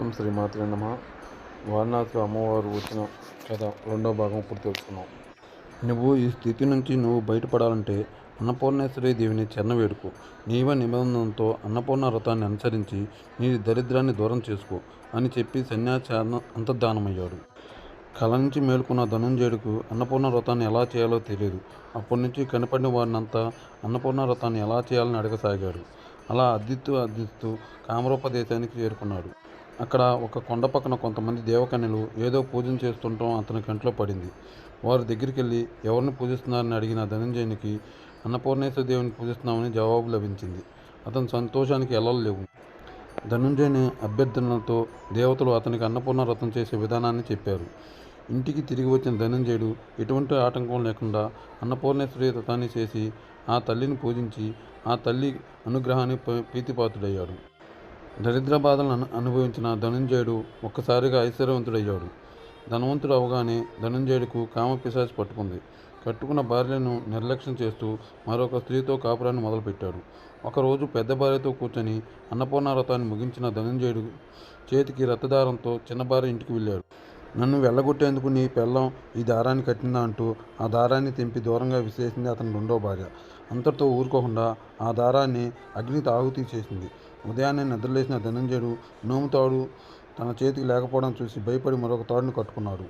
ఓం శ్రీ మాత్రే నమ. వారణాసిలో అమ్మవారు వచ్చిన కథ రెండో భాగం ఇప్పుడు తెలుసుకున్నాం. నువ్వు ఈ స్థితి నుంచి బయటపడాలంటే అన్నపూర్ణేశ్వరి దేవిని వేడుకో. నీవ నిబంధనతో అన్నపూర్ణ వ్రతాన్ని అనుసరించి నీ దరిద్రాన్ని దూరం చేసుకో అని చెప్పి సన్యాసి అంతర్ధానమయ్యాడు. కళ నుంచి మేలుకున్న ధనుంజయుడికి అన్నపూర్ణ వ్రతాన్ని ఎలా చేయాలో తెలియదు. అప్పటి నుంచి కనపడిన వారినంతా అన్నపూర్ణ వ్రతాన్ని ఎలా చేయాలని అడగసాగాడు. అలా అర్థిస్తూ కామరూప దేశానికి చేరుకున్నాడు. అక్కడ ఒక కొండ పక్కన కొంతమంది దేవకన్యలు ఏదో పూజన చేస్తుండటం అతని కంట్లో పడింది. వారి దగ్గరికి వెళ్ళి ఎవరిని పూజిస్తున్నారని అడిగిన ధనంజయునికి అన్నపూర్ణేశ్వర దేవుని పూజిస్తున్నామని జవాబు లభించింది. అతని సంతోషానికి ఎల్లలు లేవు. ధనుంజయుని అభ్యర్థనలతో దేవతలు అతనికి అన్నపూర్ణ వ్రతం చేసే విధానాన్ని చెప్పారు. ఇంటికి తిరిగి వచ్చిన ధనంజయుడు ఎటువంటి ఆటంకం లేకుండా అన్నపూర్ణేశ్వరి వ్రతాన్ని చేసి ఆ తల్లిని పూజించి ఆ తల్లి అనుగ్రహాన్ని ప్రీతిపాత్రుడయ్యాడు. దరిద్ర బాధలను అనుభవించిన ధనుంజయుడు ఒక్కసారిగా ఐశ్వర్యవంతుడయ్యాడు. ధనవంతుడు అవగానే ధనుంజయుడికి కామపిశాచి పట్టుకుంది. కట్టుకున్న భార్యను నిర్లక్ష్యం చేస్తూ మరొక స్త్రీతో కాపురాన్ని మొదలుపెట్టాడు. ఒకరోజు పెద్ద భార్యతో కూర్చొని అన్నపూర్ణ వ్రతాన్ని ముగించిన ధనుంజయుడు చేతికి రథదారంతో చిన్న భార్య ఇంటికి వెళ్ళాడు. నన్ను వెళ్ళగొట్టేందుకు నీ పెళ్ళం ఈ దారాన్ని కట్టిందా అంటూ ఆ దారాన్ని తెంపి దూరంగా విసిరేసింది అతని రెండో భార్య. అంతటితో ఊరుకోకుండా ఆ దారాన్ని అగ్నికి ఆహుతి చేసింది. ఉదయాన్నే నిద్రలేసిన ధనంజయుడు నోము తాడు తన చేతికి లేకపోవడం చూసి భయపడి మరొక తాడును కట్టుకున్నాడు.